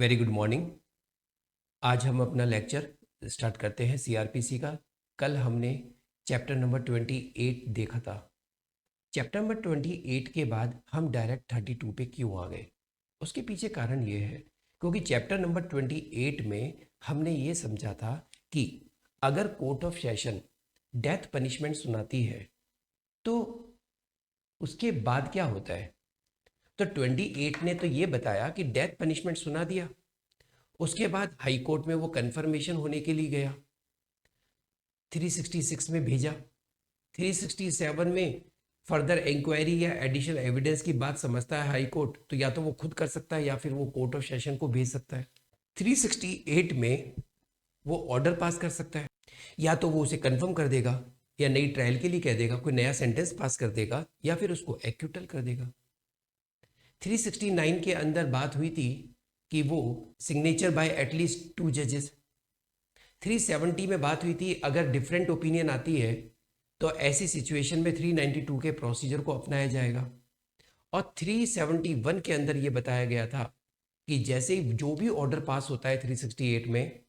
Very good morning. आज हम अपना लेक्चर स्टार्ट करते हैं सीआरपीसी का। कल हमने चैप्टर नंबर 28 देखा था। चैप्टर नंबर 28 के बाद हम डायरेक्ट 32 पे क्यों आ गए? उसके पीछे कारण ये है क्योंकि चैप्टर नंबर 28 में हमने ये समझा था कि अगर court of session death punishment सुनाती है तो उसके बाद क्या होता है। तो 28 ने तो ये बताया कि डेथ पनिशमेंट सुना दिया, उसके बाद हाई कोर्ट में वो कन्फर्मेशन होने के लिए गया, 366 में भेजा, 367 में फर्दर इंक्वायरी या एडिशनल एविडेंस की बात समझता है हाई कोर्ट, तो या तो वो खुद कर सकता है या फिर वो कोर्ट ऑफ सेशन को भेज सकता है। 368 में वो ऑर्डर पास कर सकता है, या तो वो उसे कंफर्म कर देगा या नई ट्रायल के लिए कह देगा, कोई नया सेंटेंस पास कर देगा, या फिर उसको एक्यूटल कर देगा। 369 के अंदर बात हुई थी कि वो सिग्नेचर बाय एटलीस्ट 2 जजेस। 370 में बात हुई थी अगर डिफरेंट ओपिनियन आती है तो ऐसी सिचुएशन में 392 के प्रोसीजर को अपनाया जाएगा। और 371 के अंदर ये बताया गया था कि जैसे ही जो भी ऑर्डर पास होता है 368 में,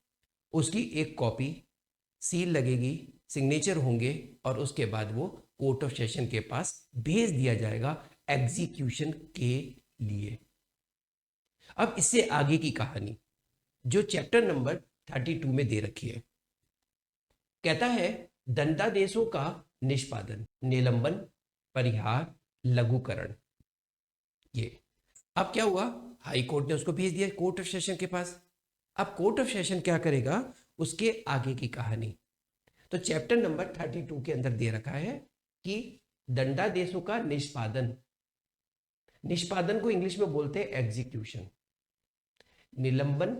उसकी एक कॉपी सील लगेगी, सिग्नेचर होंगे और उसके बाद वो कोर्ट ऑफ सेशन के पास भेज दिया जाएगा एग्जीक्यूशन के लिए। अब इससे आगे की कहानी जो चैप्टर नंबर 32 में दे रखी है, कहता है दंडादेशों का निष्पादन, निलंबन, परिहार, लघुकरण। ये अब क्या हुआ, हाई कोर्ट ने उसको भेज दिया कोर्ट ऑफ सेशन के पास। अब कोर्ट ऑफ सेशन क्या करेगा, उसके आगे की कहानी। तो चैप्टर नंबर 32 के अंदर दे रखा है कि दंडादेशों का निष्पादन, निष्पादन को इंग्लिश में बोलते हैं एग्जीक्यूशन, निलंबन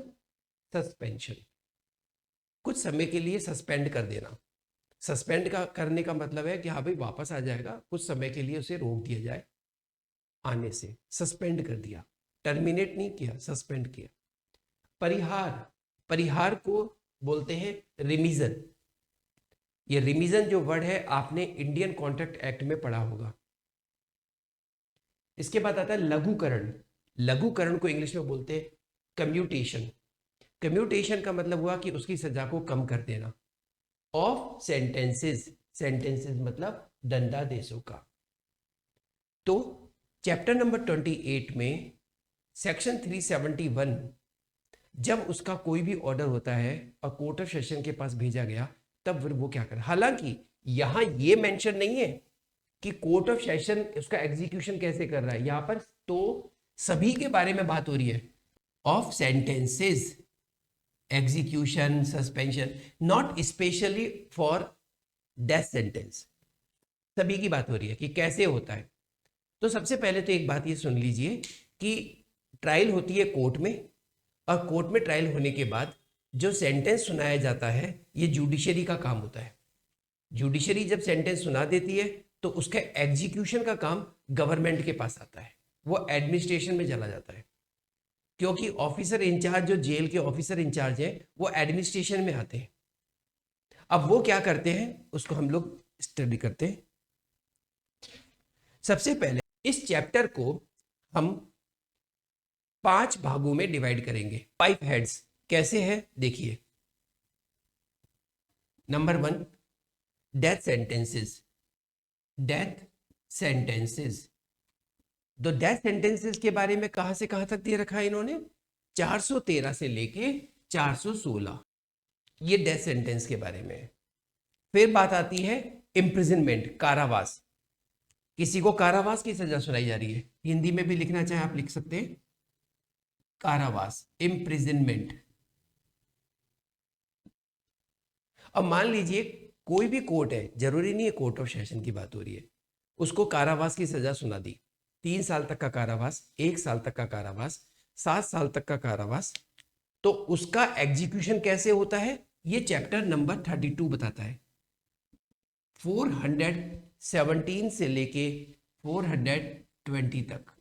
सस्पेंशन, कुछ समय के लिए सस्पेंड कर देना। सस्पेंड का करने का मतलब है कि हाँ भाई वापस आ जाएगा, कुछ समय के लिए उसे रोक दिया जाए आने से, सस्पेंड कर दिया, टर्मिनेट नहीं किया, सस्पेंड किया। परिहार, परिहार को बोलते हैं रिमीजन। ये रिमीजन जो वर्ड है आपने इंडियन कॉन्ट्रैक्ट एक्ट में पढ़ा होगा। इसके बाद आता है लघुकरण। लघुकरण को इंग्लिश में बोलते हैं कम्यूटेशन। कम्यूटेशन का मतलब हुआ कि उसकी सजा को कम कर देना। ऑफ सेंटेंसेस, सेंटेंसेस मतलब दंडादेशों का। तो चैप्टर नंबर 28 में सेक्शन 371, जब उसका कोई भी ऑर्डर होता है और कोर्ट ऑफ सेशन के पास भेजा गया, तब वो क्या करे। हालांकि यहां ये मेंशन नहीं है कि कोर्ट ऑफ सेशन उसका एग्जीक्यूशन कैसे कर रहा है, यहां पर तो सभी के बारे में बात हो रही है। Of sentences, execution, suspension, not specially for death sentence, सभी की बात हो रही है कि कैसे होता है। तो सबसे पहले तो एक बात ये सुन लीजिए कि ट्रायल होती है कोर्ट में, और कोर्ट में ट्रायल होने के बाद जो सेंटेंस सुनाया जाता है ये जुडिशरी का काम होता है। जुडिशरी जब सेंटेंस सुना देती है तो उसका एग्जीक्यूशन का काम गवर्नमेंट के पास आता है, वो एडमिनिस्ट्रेशन में चला जाता है, क्योंकि ऑफिसर इंचार्ज, जो जेल के ऑफिसर इंचार्ज हैं, वो एडमिनिस्ट्रेशन में आते हैं। अब वो क्या करते हैं उसको हम लोग स्टडी करते हैं। सबसे पहले इस चैप्टर को हम 5 भागों में डिवाइड करेंगे, 5 हेड्स। कैसे है देखिए। Number 1, death sentences. Death sentences, तो डेथ सेंटेंसेस के बारे में कहां से कहां तक दे रखा है इन्होंने, 413 से लेके 416, ये डेथ सेंटेंस के बारे में है। फिर बात आती है इम्प्रिजनमेंट, कारावास। किसी को कारावास की सजा सुनाई जा रही है, हिंदी में भी लिखना चाहे आप लिख सकते हैं, कारावास, इम्प्रिजनमेंट। अब मान लीजिए कोई भी कोर्ट है, जरूरी नहीं है कोर्ट ऑफ सेशन की बात हो रही है, उसको कारावास की सजा सुना दी, 3 साल तक का कारावास, 1 साल तक का कारावास, 7 साल तक का कारावास। तो उसका एग्जीक्यूशन कैसे होता है ये चैप्टर नंबर 32 बताता है। 417 से लेके 420 तक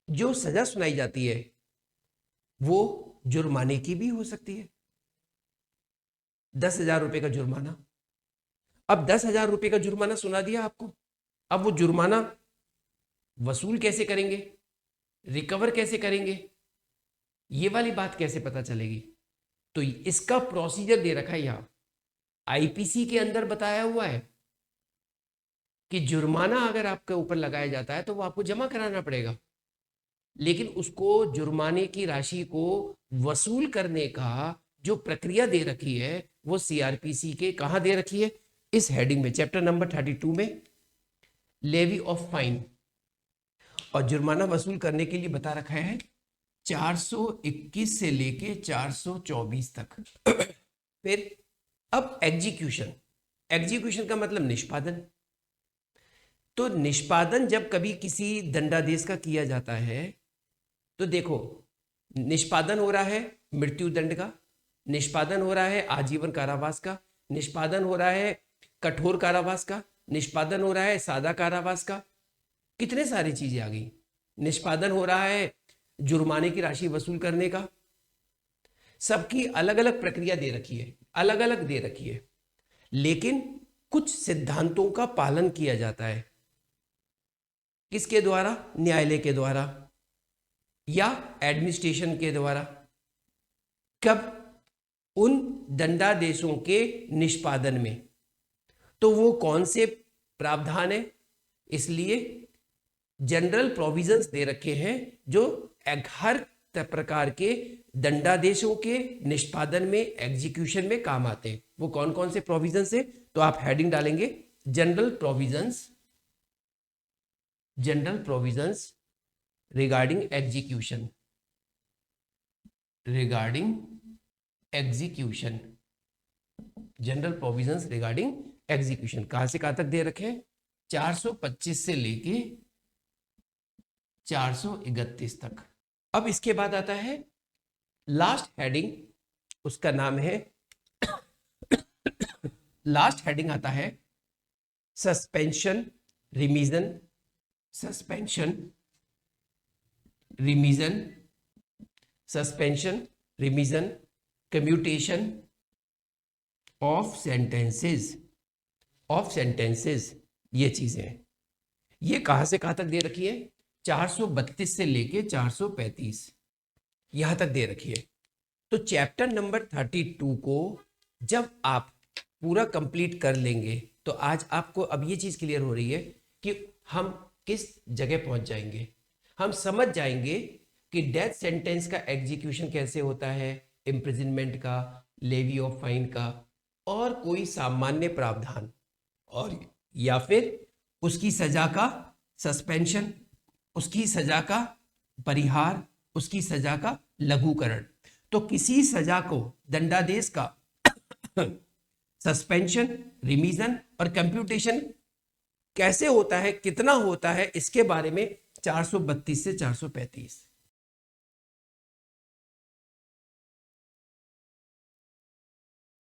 जो सजा सुनाई जाती है वो जुर्माने की भी हो सकती है। 10,000 रुपए का जुर्माना। अब 10,000 रुपए का जुर्माना सुना दिया आपको, अब वो जुर्माना वसूल कैसे करेंगे, रिकवर कैसे करेंगे, ये वाली बात कैसे पता चलेगी? तो इसका प्रोसीजर दे रखा है यहां, आईपीसी के अंदर बताया हुआ है कि जुर्माना अगर आपके ऊपर लगाया जाता है तो वो आपको जमा कराना पड़ेगा, लेकिन उसको जुर्माने की राशि को वसूल करने का जो प्रक्रिया दे रखी है वो सीआरपीसी के कहां दे रखी है? इस हेडिंग में, चैप्टर नंबर 32 में, लेवी ऑफ फाइन। और जुर्माना वसूल करने के लिए बता रखा है 421 से लेके 424 तक। फिर अब एग्जीक्यूशन, एग्जीक्यूशन का मतलब निष्पादन। तो निष्पादन जब कभी किसी दंडादेश का किया जाता है तो देखो, निष्पादन हो रहा है मृत्यु दंड का, निष्पादन हो रहा है आजीवन कारावास का, निष्पादन हो रहा है कठोर कारावास का, निष्पादन हो रहा है सादा कारावास का, कितने सारी चीजें आ गई। निष्पादन हो रहा है जुर्माने की राशि वसूल करने का। सबकी अलग अलग प्रक्रिया दे रखी है, अलग अलग दे रखी है, लेकिन कुछ सिद्धांतों का पालन किया जाता है। किसके द्वारा? न्यायालय के द्वारा या एडमिनिस्ट्रेशन के द्वारा। कब? उन दंडादेशों के निष्पादन में। तो वो कौन से प्रावधान है? इसलिए जनरल प्रोविजंस दे रखे हैं जो हर प्रकार के दंडादेशों के निष्पादन में, एग्जीक्यूशन में काम आते हैं। वो कौन कौन से प्रोविजंस है? तो आप हेडिंग डालेंगे general provisions, general provisions regarding execution, regarding execution, general provisions regarding execution. कहां से कहां तक दे रखे हैं? 425 से लेके 431 तक। अब इसके बाद आता है लास्ट हेडिंग, उसका नाम है लास्ट हेडिंग आता है suspension remission, suspension remission, suspension remission, commutation of sentences, of sentences, ये चीजें हैं। ये कहां से कहां तक दे रखी है? 432 से लेके 435 यहां तक दे रखी है। तो चैप्टर नंबर 32 को जब आप पूरा कंप्लीट कर लेंगे तो आज आपको अब ये चीज क्लियर हो रही है कि हम किस जगह पहुंच जाएंगे। हम समझ जाएंगे कि डेथ सेंटेंस का एग्जीक्यूशन कैसे होता है, इम्प्रिजनमेंट का, लेवी ऑफ फाइन का, और कोई सामान्य प्रावधान, और या फिर उसकी सजा का सस्पेंशन, उसकी सजा का परिहार, उसकी सजा का लघुकरण। तो किसी सजा को, दंडादेश का सस्पेंशन, रिमीजन और कंप्यूटेशन कैसे होता है, कितना होता है, इसके बारे में 432 से 435